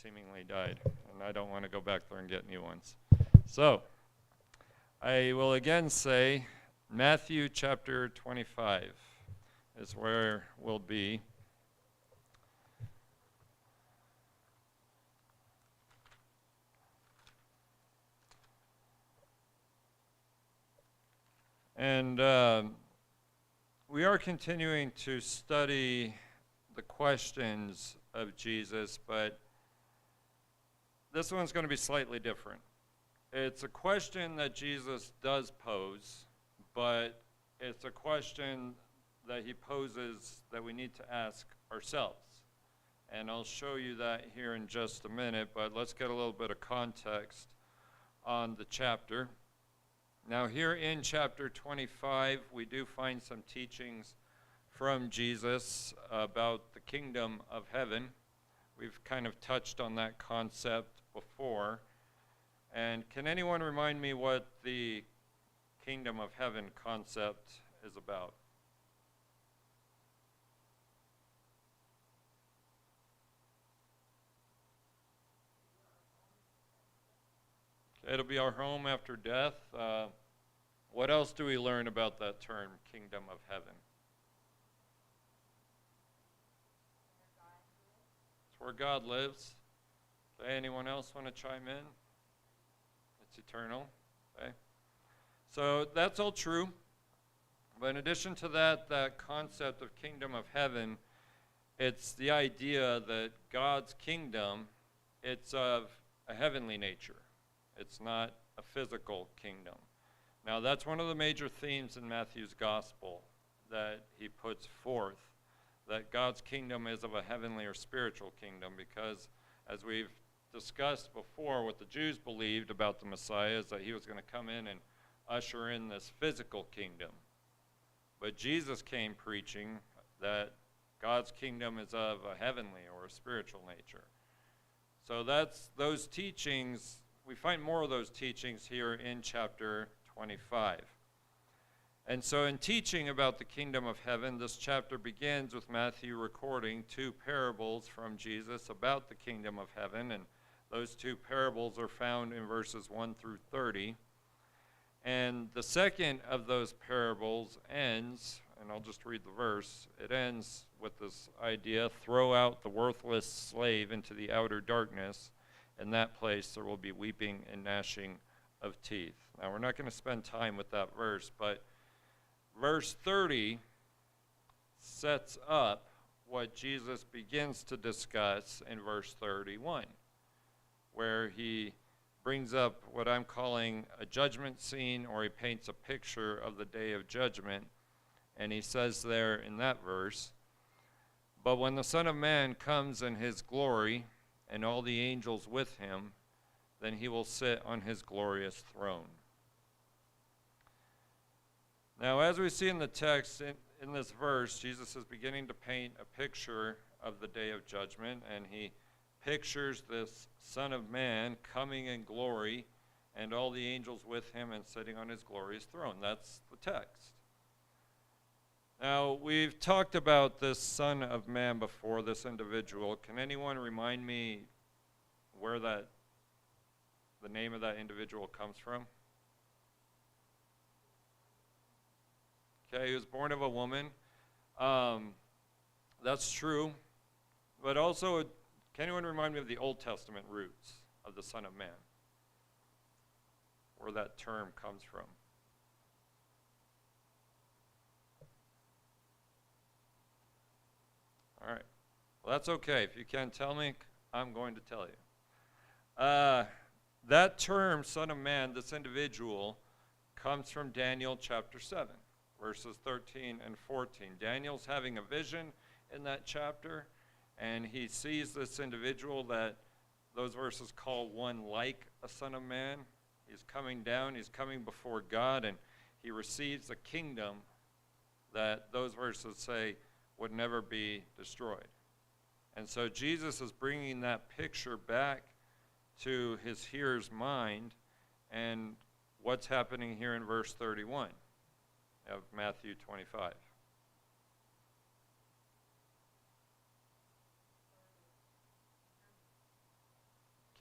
seemingly died, and I don't want to go back there and get new ones. So, I will again say Matthew chapter 25 is where we'll be. And we are continuing to study the questions of Jesus, but this one's going to be slightly different. It's a question that Jesus does pose, but it's a question that he poses that we need to ask ourselves. And I'll show you that here in just a minute, but let's get a little bit of context on the chapter. Now here in chapter 25, we do find some teachings from Jesus about the kingdom of heaven. We've kind of touched on that concept before. And can anyone remind me what the kingdom of heaven concept is about? It'll be our home after death. What else do we learn about that term, kingdom of heaven? It's where God lives. Okay, anyone else want to chime in? It's eternal. Okay. So that's all true. But in addition to that, that concept of kingdom of heaven, it's the idea that God's kingdom, it's of a heavenly nature. It's not a physical kingdom. Now, that's one of the major themes in Matthew's gospel that he puts forth, that God's kingdom is of a heavenly or spiritual kingdom, because as we've discussed before, what the Jews believed about the Messiah is that he was going to come in and usher in this physical kingdom. But Jesus came preaching that God's kingdom is of a heavenly or a spiritual nature. So that's those teachings. We find more of those teachings here in chapter 25. And so in teaching about the kingdom of heaven, this chapter begins with Matthew recording two parables from Jesus about the kingdom of heaven, and those two parables are found in verses 1 through 30. And the second of those parables ends, and I'll just read the verse, it ends with this idea, throw out the worthless slave into the outer darkness. In that place there will be weeping and gnashing of teeth. Now we're not going to spend time with that verse, but verse 30 sets up what Jesus begins to discuss in verse 31, where he brings up what I'm calling a judgment scene, or he paints a picture of the day of judgment. And he says there in that verse, "But when the Son of Man comes in his glory, and all the angels with him, then he will sit on his glorious throne." Now, as we see in the text, in this verse, Jesus is beginning to paint a picture of the day of judgment, and he pictures this Son of Man coming in glory, and all the angels with him and sitting on his glorious throne. That's the text. Now, we've talked about this Son of Man before, this individual. Can anyone remind me where the name of that individual comes from? Okay, he was born of a woman. That's true. But also, can anyone remind me of the Old Testament roots of the Son of Man? Where that term comes from? All right. Well, that's okay. If you can't tell me, I'm going to tell you. That term, Son of Man, this individual, comes from Daniel chapter 7, verses 13 and 14. Daniel's having a vision in that chapter, and he sees this individual that those verses call one like a Son of Man. He's coming down, he's coming before God, and he receives a kingdom that those verses say would never be destroyed. And so Jesus is bringing that picture back to his hearer's mind, and what's happening here in verse 31 of Matthew 25.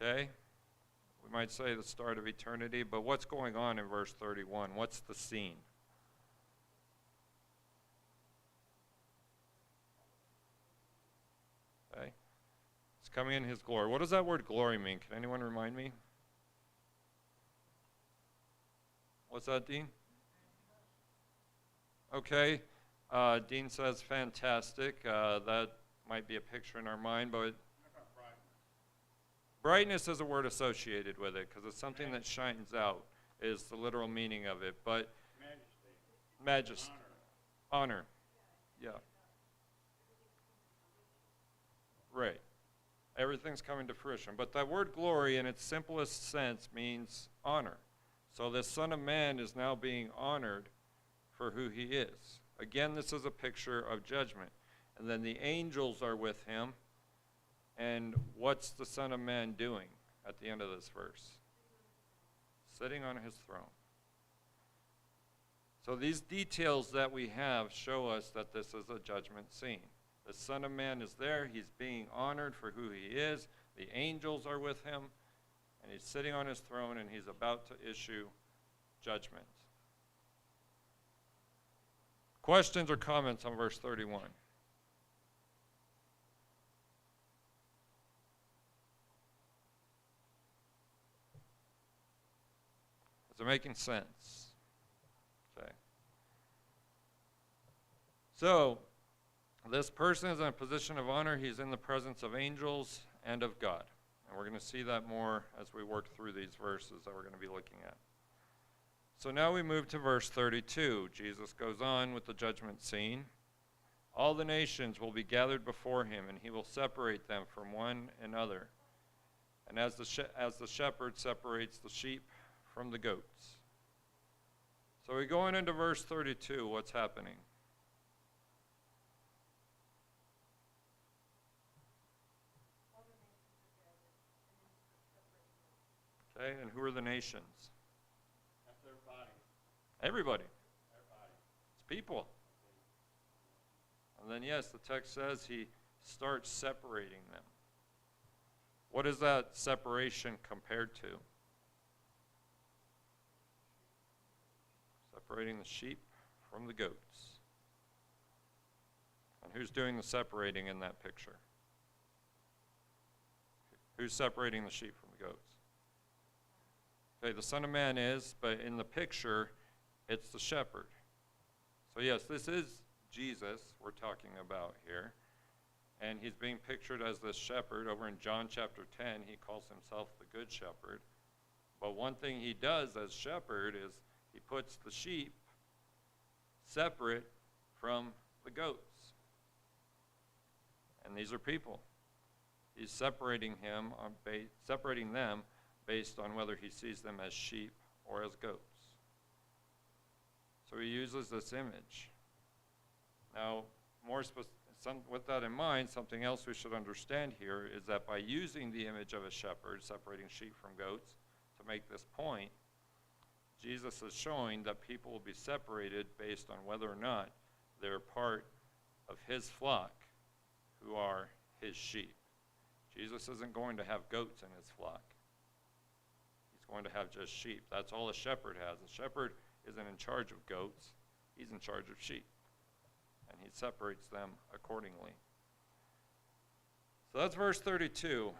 Okay? We might say the start of eternity, but what's going on in verse 31? What's the scene? Okay? He's coming in his glory. What does that word glory mean? Can anyone remind me? What's that, Dean? Okay. Dean says fantastic. That might be a picture in our mind, but brightness is a word associated with it because it's something that shines out is the literal meaning of it. But majesty. Honor. Yeah. Right. Everything's coming to fruition. But that word glory in its simplest sense means honor. So this Son of Man is now being honored for who he is. Again, this is a picture of judgment. And then the angels are with him. And what's the Son of Man doing at the end of this verse? Sitting on his throne. So these details that we have show us that this is a judgment scene. The Son of Man is there. He's being honored for who he is. The angels are with him. And he's sitting on his throne and he's about to issue judgment. Questions or comments on verse 31? Is it making sense? Okay. So, this person is in a position of honor. He's in the presence of angels and of God. And we're going to see that more as we work through these verses that we're going to be looking at. So now we move to verse 32. Jesus goes on with the judgment scene. All the nations will be gathered before him, and he will separate them from one another. And as the shepherd separates the sheep from the goats. So we're going into verse 32. What's happening? Okay, and who are the nations? That's everybody. Everybody. Everybody. It's people. And then, yes, the text says he starts separating them. What is that separation compared to? Separating the sheep from the goats. And who's doing the separating in that picture? Who's separating the sheep from the goats? Okay, the Son of Man is, but in the picture, it's the shepherd. So yes, this is Jesus we're talking about here. And he's being pictured as this shepherd. Over in John chapter 10, he calls himself the Good Shepherd. But one thing he does as shepherd is he puts the sheep separate from the goats. And these are people. He's separating them based on whether he sees them as sheep or as goats. So he uses this image. Now, with that in mind, something else we should understand here is that by using the image of a shepherd, separating sheep from goats, to make this point, Jesus is showing that people will be separated based on whether or not they're part of his flock, who are his sheep. Jesus isn't going to have goats in his flock. He's going to have just sheep. That's all a shepherd has. A shepherd isn't in charge of goats. He's in charge of sheep. And he separates them accordingly. So that's verse 32.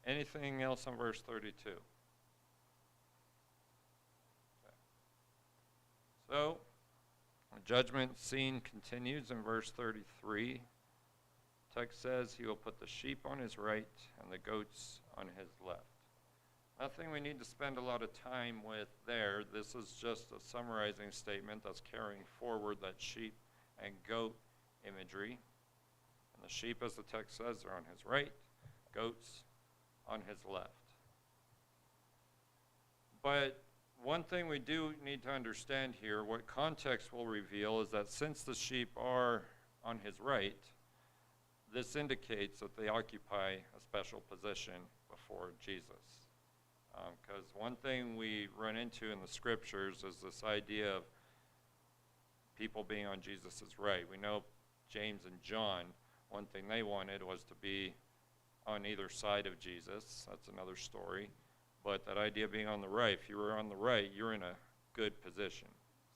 Anything else on verse 32? Okay. So, the judgment scene continues in verse 33. Text says he will put the sheep on his right and the goats on his left. Nothing we need to spend a lot of time with there. This is just a summarizing statement that's carrying forward that sheep and goat imagery. And the sheep, as the text says, are on his right, goats on his left. But one thing we do need to understand here, what context will reveal, is that since the sheep are on his right, this indicates that they occupy a special position before Jesus. Because one thing we run into in the scriptures is this idea of people being on Jesus' right. We know James and John, one thing they wanted was to be on either side of Jesus. That's another story. But that idea of being on the right, if you were on the right, you're in a good position.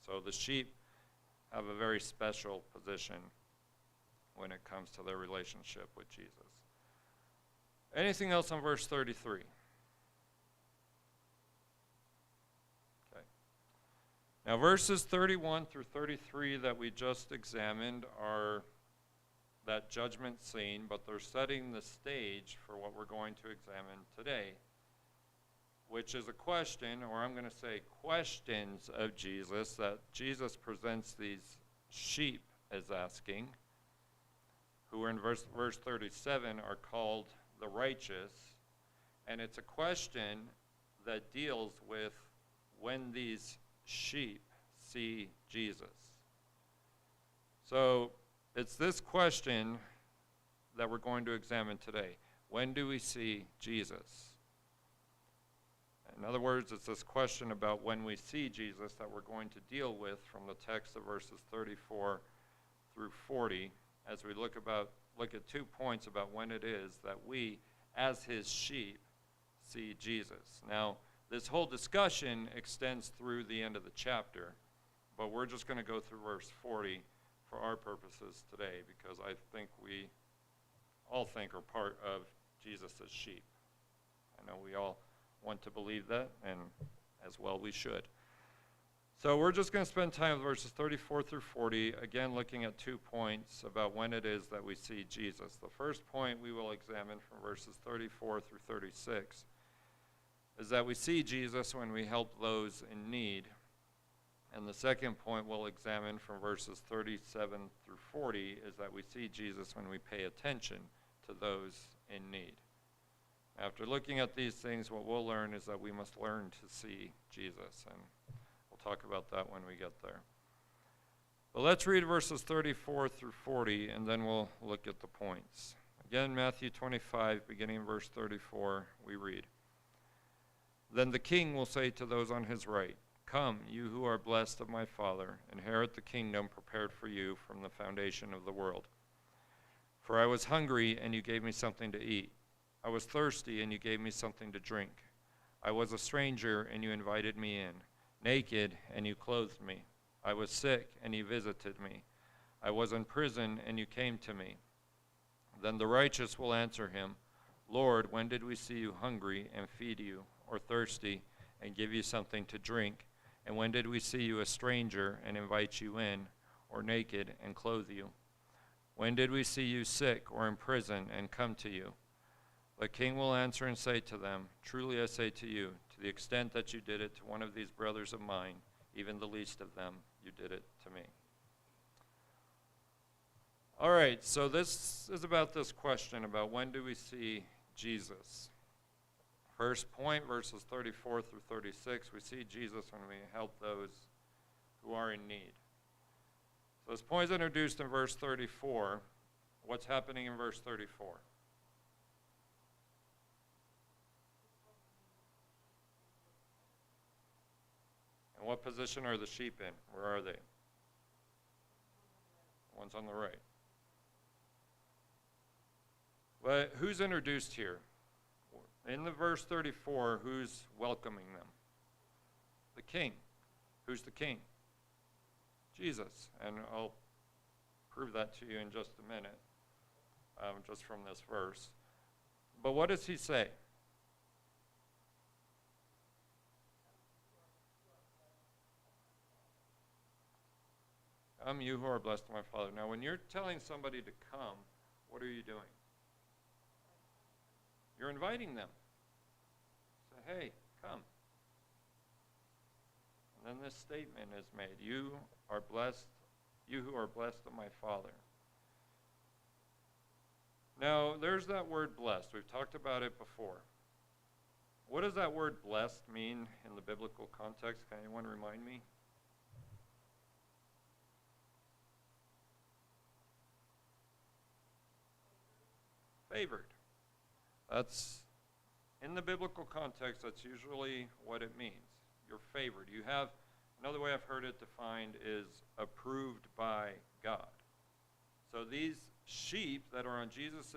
So the sheep have a very special position when it comes to their relationship with Jesus. Anything else on verse 33? Okay. Now verses 31 through 33 that we just examined are that judgment scene, but they're setting the stage for what we're going to examine today, which is a question, or I'm going to say questions of Jesus, that Jesus presents these sheep as asking, who are in verse 37 are called the righteous, and it's a question that deals with when these sheep see Jesus. So it's this question that we're going to examine today. When do we see Jesus? In other words, it's this question about when we see Jesus that we're going to deal with from the text of verses 34 through 40 as we look at 2 points about when it is that we, as his sheep, see Jesus. Now, this whole discussion extends through the end of the chapter, but we're just going to go through verse 40 for our purposes today because I think we all think are part of Jesus' sheep. I know we all want to believe that, and as well we should. So we're just going to spend time with verses 34 through 40, again looking at 2 points about when it is that we see Jesus. The first point we will examine from verses 34 through 36 is that we see Jesus when we help those in need. And the second point we'll examine from verses 37 through 40 is that we see Jesus when we pay attention to those in need. After looking at these things, what we'll learn is that we must learn to see Jesus, and we'll talk about that when we get there. But let's read verses 34 through 40, and then we'll look at the points. Again, Matthew 25, beginning in verse 34, we read, "Then the king will say to those on his right, 'Come, you who are blessed of my Father, inherit the kingdom prepared for you from the foundation of the world. For I was hungry, and you gave me something to eat. I was thirsty, and you gave me something to drink. I was a stranger, and you invited me in. Naked, and you clothed me. I was sick, and you visited me. I was in prison, and you came to me.' Then the righteous will answer him, 'Lord, when did we see you hungry and feed you, or thirsty and give you something to drink? And when did we see you a stranger and invite you in, or naked and clothe you? When did we see you sick or in prison and come to you?' The king will answer and say to them, 'Truly I say to you, to the extent that you did it to one of these brothers of mine, even the least of them, you did it to me.'" All right, so this is about this question about when do we see Jesus. First point, verses 34 through 36, we see Jesus when we help those who are in need. So this point is introduced in verse 34. What's happening in verse 34? And what position are the sheep in? Where are they? The ones on the right. But who's introduced here? In the verse 34, who's welcoming them? The king. Who's the king? Jesus. And I'll prove that to you in just a minute, just from this verse. But what does he say? "Come, you who are blessed of my Father." Now, when you're telling somebody to come, what are you doing? You're inviting them. Say, "Hey, come." And then this statement is made, "You are blessed, you who are blessed of my Father." Now, there's that word blessed. We've talked about it before. What does that word blessed mean in the biblical context? Can anyone remind me? Favored. That's, in the biblical context, that's usually what it means. You're favored. You have, another way I've heard it defined is approved by God. So these sheep that are on Jesus'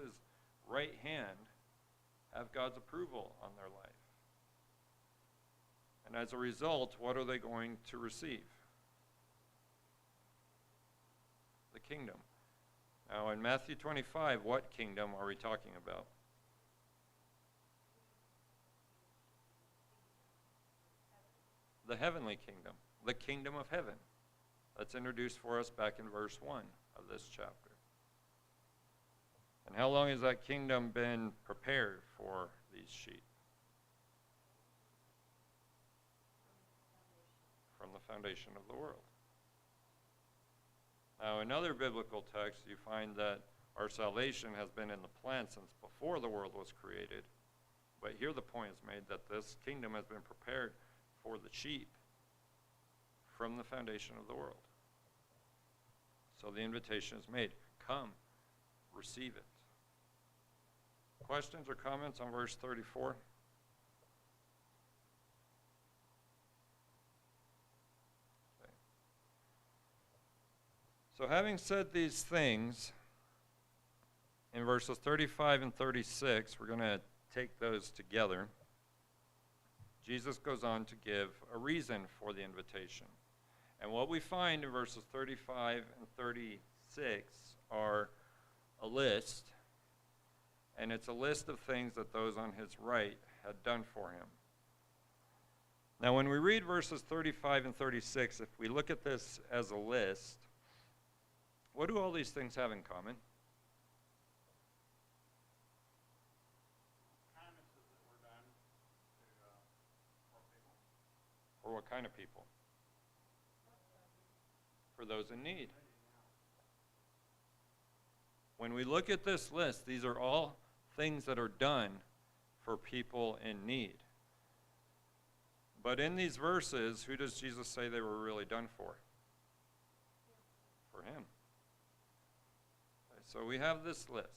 right hand have God's approval on their life. And as a result, what are they going to receive? The kingdom. Now in Matthew 25, what kingdom are we talking about? The heavenly kingdom, the kingdom of heaven. That's introduced for us back in verse 1 of this chapter. And how long has that kingdom been prepared for these sheep? From the foundation of the world. Now, in other biblical texts, you find that our salvation has been in the plan since before the world was created. But here the point is made that this kingdom has been prepared for the sheep from the foundation of the world. So the invitation is made. Come, receive it. Questions or comments on verse 34? Okay. So having said these things, in verses 35 and 36, we're going to take those together. Jesus goes on to give a reason for the invitation. And what we find in verses 35 and 36 are a list, and it's a list of things that those on his right had done for him. Now, when we read verses 35 and 36, if we look at this as a list, what do all these things have in common? Kindnesses that were done to poor people. For what kind of people? For those in need. When we look at this list, these are all things that are done for people in need. But in these verses, who does Jesus say they were really done for? For him. Okay, so we have this list.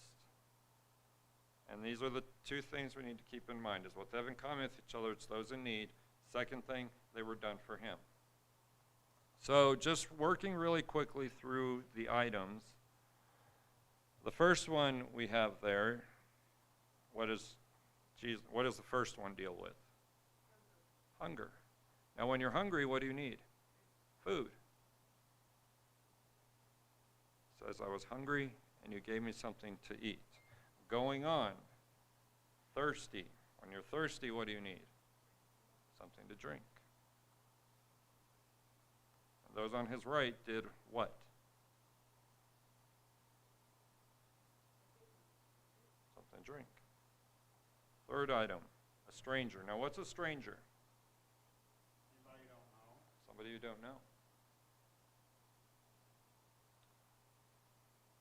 And these are the two things we need to keep in mind, is what they have in common with each other. It's those in need. Second thing, they were done for him. So just working really quickly through the items. The first one we have there, what does the first one deal with? Hunger. Now when you're hungry, what do you need? Food. It says, I was hungry and you gave me something to eat. Going on, thirsty. When you're thirsty, what do you need? Something to drink. And those on his right did what? Something to drink. Third item, a stranger. Now what's a stranger? Anybody you don't know? Somebody you don't know.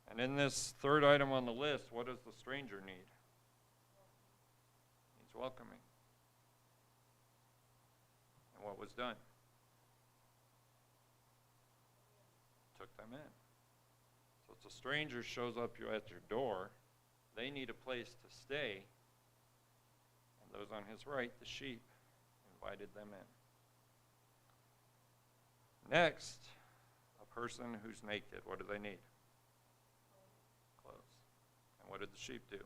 And in this third item on the list, what does the stranger need? Needs welcoming. And what was done? Took them in. So if a stranger shows up at your door, they need a place to stay. And those on his right, the sheep, invited them in. Next, a person who's naked. What do they need? Clothes. And what did the sheep do?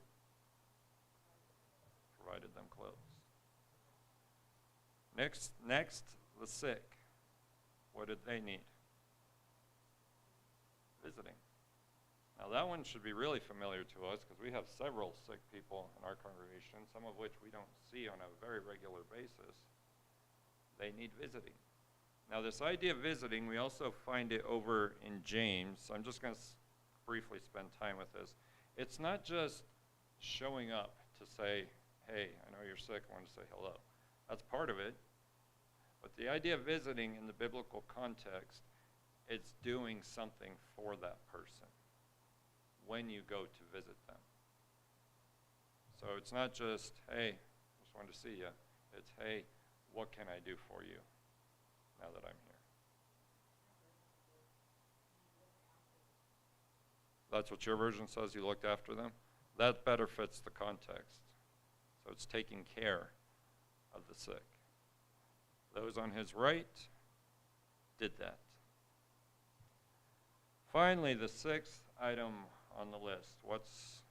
Provided them clothes. Next, the sick. What did they need? Visiting. Now that one should be really familiar to us because we have several sick people in our congregation, some of which we don't see on a very regular basis. They need visiting. Now this idea of visiting, we also find it over in James. So I'm just going to briefly spend time with this. It's not just showing up to say, hey, I know you're sick, I want to say hello. That's part of it. But the idea of visiting in the biblical context, it's doing something for that person when you go to visit them. So it's not just, hey, just wanted to see you. It's, hey, what can I do for you now that I'm here? That's what your version says, you looked after them? That better fits the context. So it's taking care of the sick. Those on his right did that. Finally, the sixth item on the list. What's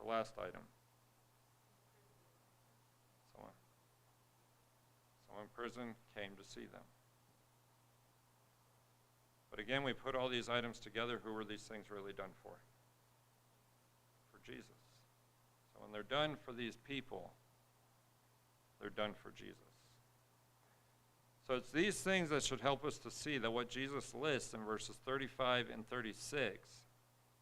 the last item? in prison came to see them. But again, we put all these items together. Who were these things really done for? For Jesus. So when they're done for these people, they're done for Jesus. So it's these things that should help us to see that what Jesus lists in verses 35 and 36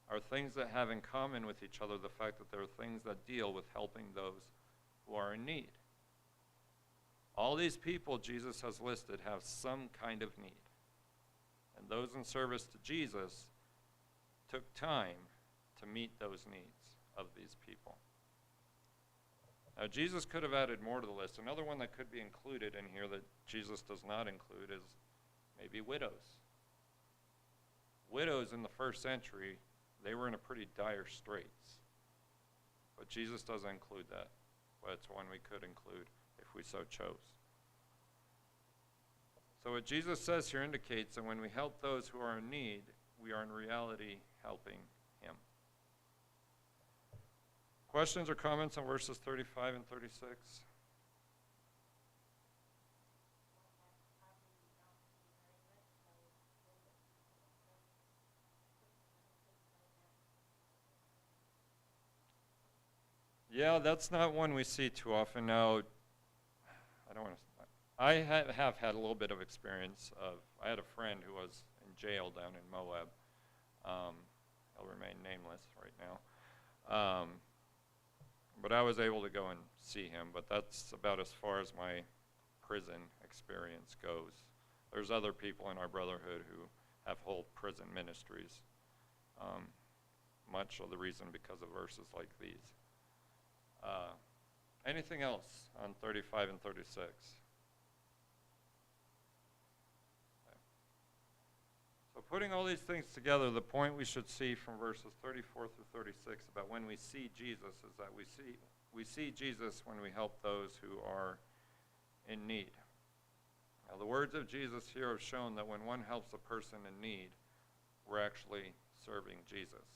are things that have in common with each other the fact that there are things that deal with helping those who are in need. All these people Jesus has listed have some kind of need. And those in service to Jesus took time to meet those needs of these people. Now, Jesus could have added more to the list. Another one that could be included in here that Jesus does not include is maybe widows. Widows in the first century, they were in a pretty dire straits. But Jesus doesn't include that. But it's one we could include if we so chose. So what Jesus says here indicates that when we help those who are in need, we are in reality helping him. Questions or comments on verses 35 and 36? Yeah, that's not one we see too often. Now, I have had a little bit of experience I had a friend who was in jail down in Moab. He'll remain nameless right now. But I was able to go and see him, but that's about as far as my prison experience goes. There's other people in our brotherhood who have whole prison ministries. Much of the reason because of verses like these. Anything else on 35 and 36? Okay. So putting all these things together, the point we should see from verses 34 through 36 about when we see Jesus is that we see Jesus when we help those who are in need. Now, the words of Jesus here have shown that when one helps a person in need, we're actually serving Jesus.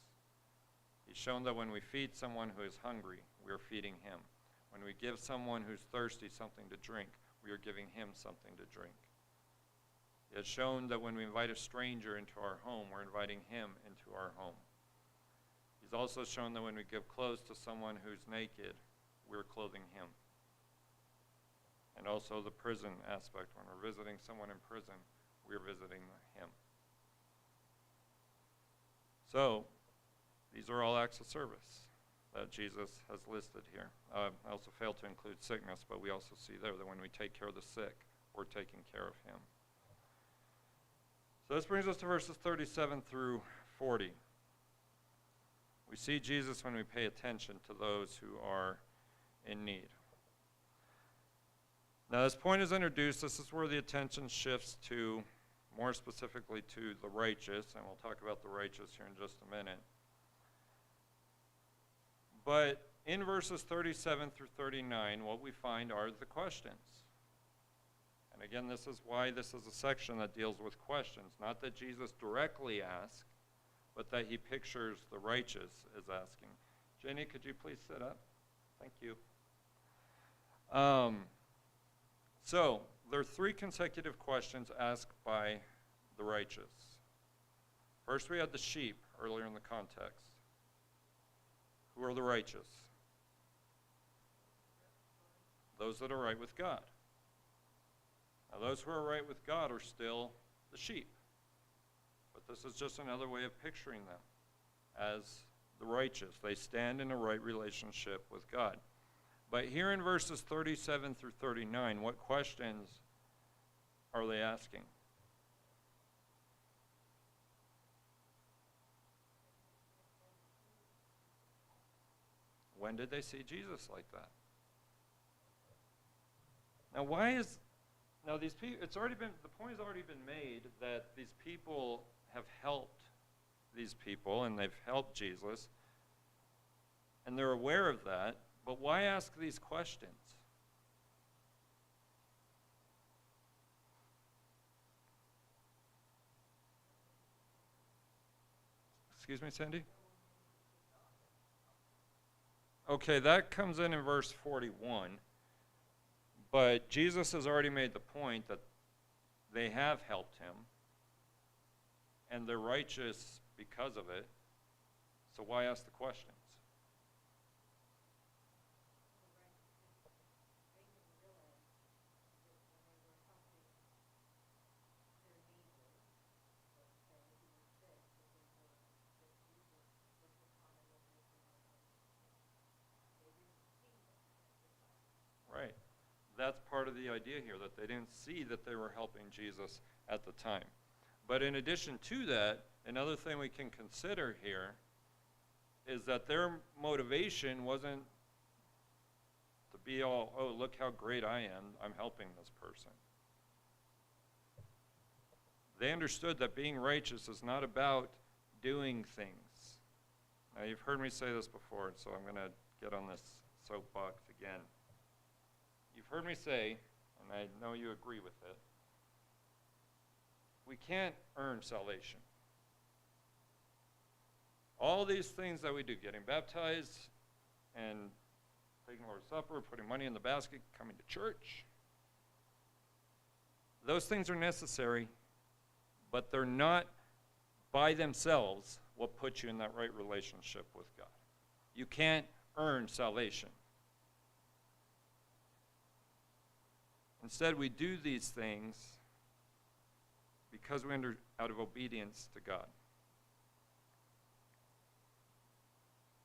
He's shown that when we feed someone who is hungry, we are feeding him. When we give someone who's thirsty something to drink, we are giving him something to drink. He has shown that when we invite a stranger into our home, we're inviting him into our home. He's also shown that when we give clothes to someone who's naked, we're clothing him. And also the prison aspect. When we're visiting someone in prison, we're visiting him. So, these are all acts of service that Jesus has listed here. I also failed to include sickness, but we also see there that when we take care of the sick, we're taking care of him. So this brings us to verses 37 through 40. We see Jesus when we pay attention to those who are in need. Now, this point is introduced. This is where the attention shifts to, more specifically to the righteous, and we'll talk about the righteous here in just a minute. But in verses 37 through 39, what we find are the questions. And again, this is why this is a section that deals with questions. Not that Jesus directly asks, but that he pictures the righteous as asking. Jenny, could you please sit up? Thank you. So, there are three consecutive questions asked by the righteous. First, we had the sheep earlier in the context. Who are the righteous? Those that are right with God. Now, those who are right with God are still the sheep. But this is just another way of picturing them as the righteous. They stand in a right relationship with God. But here in verses 37 through 39, what questions are they asking? When did they see Jesus like that? Now, these people, the point has already been made that these people have helped these people and they've helped Jesus, and they're aware of that, but why ask these questions? Excuse me, Sandy? Okay, that comes in verse 41. But Jesus has already made the point that they have helped him, and they're righteous because of it. So why ask the questions? Right. That's part of the idea here, that they didn't see that they were helping Jesus at the time. But in addition to that, another thing we can consider here is that their motivation wasn't to be all, oh, look how great I am, I'm helping this person. They understood that being righteous is not about doing things. Now, you've heard me say this before, so I'm going to get on this soapbox again. You've heard me say, and I know you agree with it, we can't earn salvation. All these things that we do, getting baptized and taking Lord's Supper, putting money in the basket, coming to church, those things are necessary, but they're not by themselves what puts you in that right relationship with God. You can't earn salvation. Instead, we do these things because we enter out of obedience to God.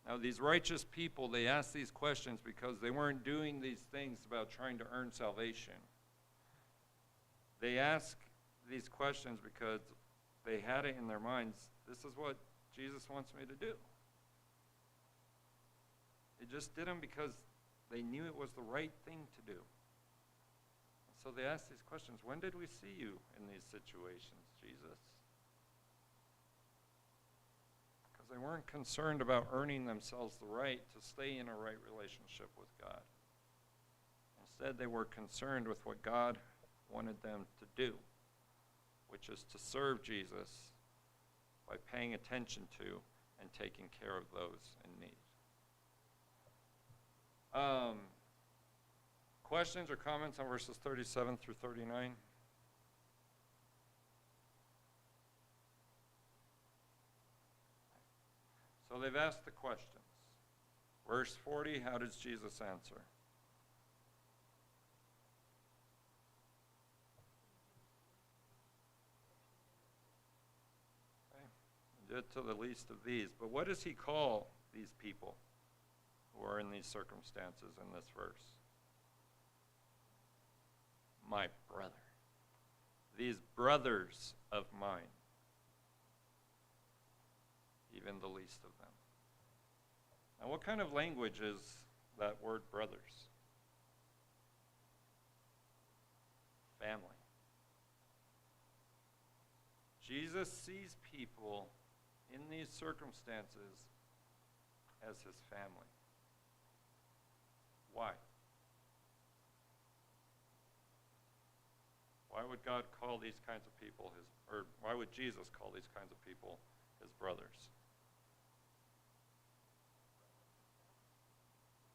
Now, these righteous people, they ask these questions because they weren't doing these things about trying to earn salvation. They ask these questions because they had it in their minds, this is what Jesus wants me to do. They just did them because they knew it was the right thing to do. So they ask these questions. When did we see you in these situations, Jesus? Because they weren't concerned about earning themselves the right to stay in a right relationship with God. Instead, they were concerned with what God wanted them to do, which is to serve Jesus by paying attention to and taking care of those in need. Questions or comments on verses 37 through 39? So they've asked the questions. Verse 40, how does Jesus answer? Okay. He did to the least of these. But what does he call these people who are in these circumstances in this verse? My brother. These brothers of mine. Even the least of them. Now, what kind of language is that word brothers? Family. Jesus sees people in these circumstances as his family. Why? Why would God call these kinds of people or why would Jesus call these kinds of people his brothers?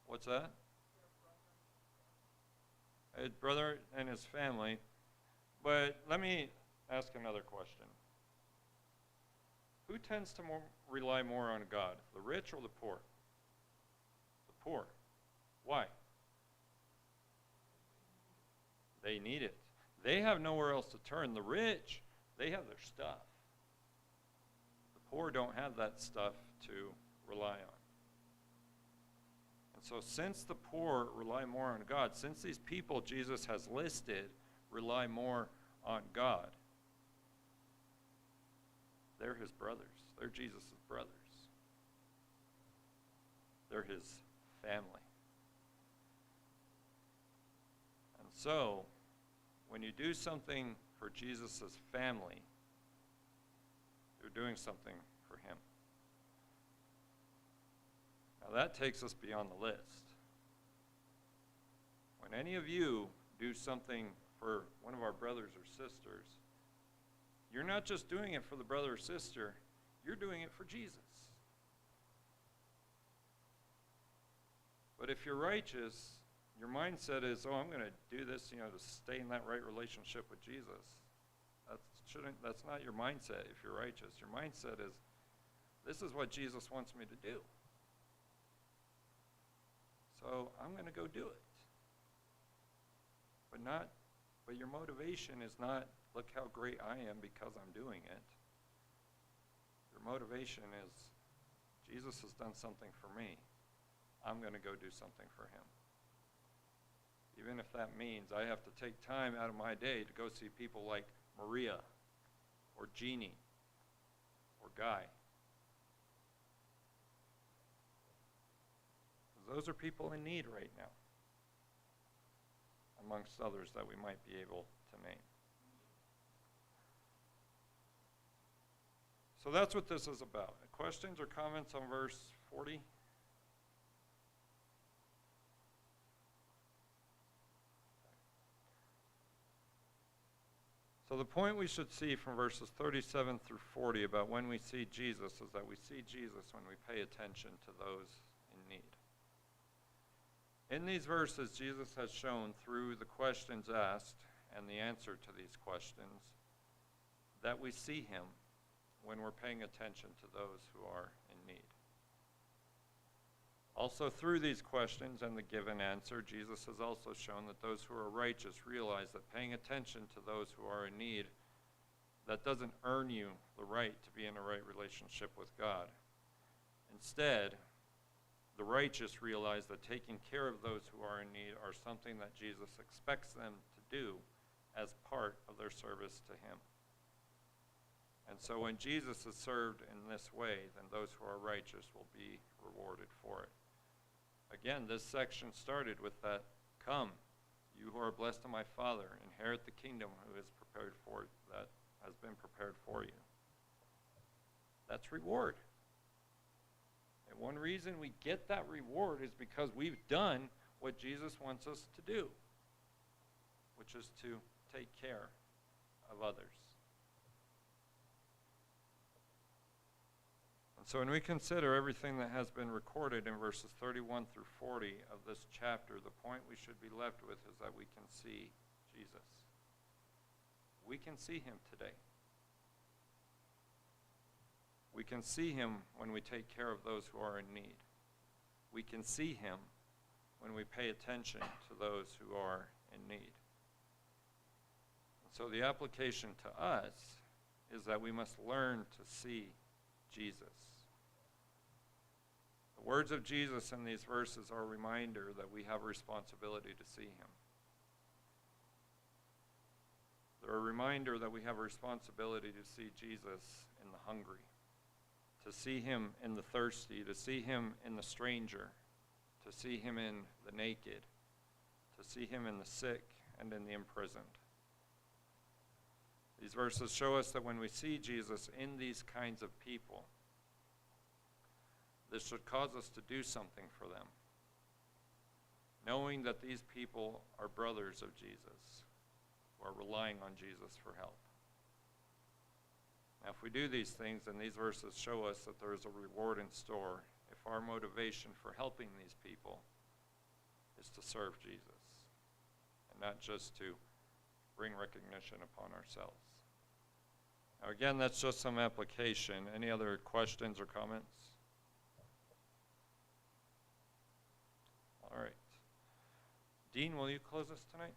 What's that? His brother and his family. But let me ask another question. Who tends to rely more on God, the rich or the poor? The poor. Why? They need it. They have nowhere else to turn. The rich, they have their stuff. The poor don't have that stuff to rely on. And so since the poor rely more on God, since these people Jesus has listed rely more on God, they're his brothers. They're Jesus' brothers. They're his family. And so, when you do something for Jesus' family, you're doing something for him. Now that takes us beyond the list. When any of you do something for one of our brothers or sisters, you're not just doing it for the brother or sister, you're doing it for Jesus. But if you're righteous, your mindset is, oh, I'm going to do this, to stay in that right relationship with Jesus. That's not your mindset if you're righteous. Your mindset is, this is what Jesus wants me to do. So I'm going to go do it. But your motivation is not, look how great I am because I'm doing it. Your motivation is, Jesus has done something for me. I'm going to go do something for him. Even if that means I have to take time out of my day to go see people like Maria or Jeannie or Guy. Those are people in need right now, amongst others that we might be able to name. So that's what this is about. Questions or comments on verse 40? So the point we should see from verses 37 through 40 about when we see Jesus is that we see Jesus when we pay attention to those in need. In these verses, Jesus has shown through the questions asked and the answer to these questions that we see him when we're paying attention to those who are in need. Also, through these questions and the given answer, Jesus has also shown that those who are righteous realize that paying attention to those who are in need, that doesn't earn you the right to be in a right relationship with God. Instead, the righteous realize that taking care of those who are in need are something that Jesus expects them to do as part of their service to him. And so when Jesus is served in this way, then those who are righteous will be rewarded for it. Again, this section started with that, come, you who are blessed of my Father, inherit the kingdom that has been prepared for you. That's reward. And one reason we get that reward is because we've done what Jesus wants us to do, which is to take care of others. And so when we consider everything that has been recorded in verses 31 through 40 of this chapter, the point we should be left with is that we can see Jesus. We can see him today. We can see him when we take care of those who are in need. We can see him when we pay attention to those who are in need. And so the application to us is that we must learn to see Jesus. The words of Jesus in these verses are a reminder that we have a responsibility to see him. They're a reminder that we have a responsibility to see Jesus in the hungry, to see him in the thirsty, to see him in the stranger, to see him in the naked, to see him in the sick and in the imprisoned. These verses show us that when we see Jesus in these kinds of people, this should cause us to do something for them, knowing that these people are brothers of Jesus, who are relying on Jesus for help. Now, if we do these things, then these verses show us that there is a reward in store if our motivation for helping these people is to serve Jesus, and not just to bring recognition upon ourselves. Now, again, that's just some application. Any other questions or comments? All right. Dean, will you close us tonight?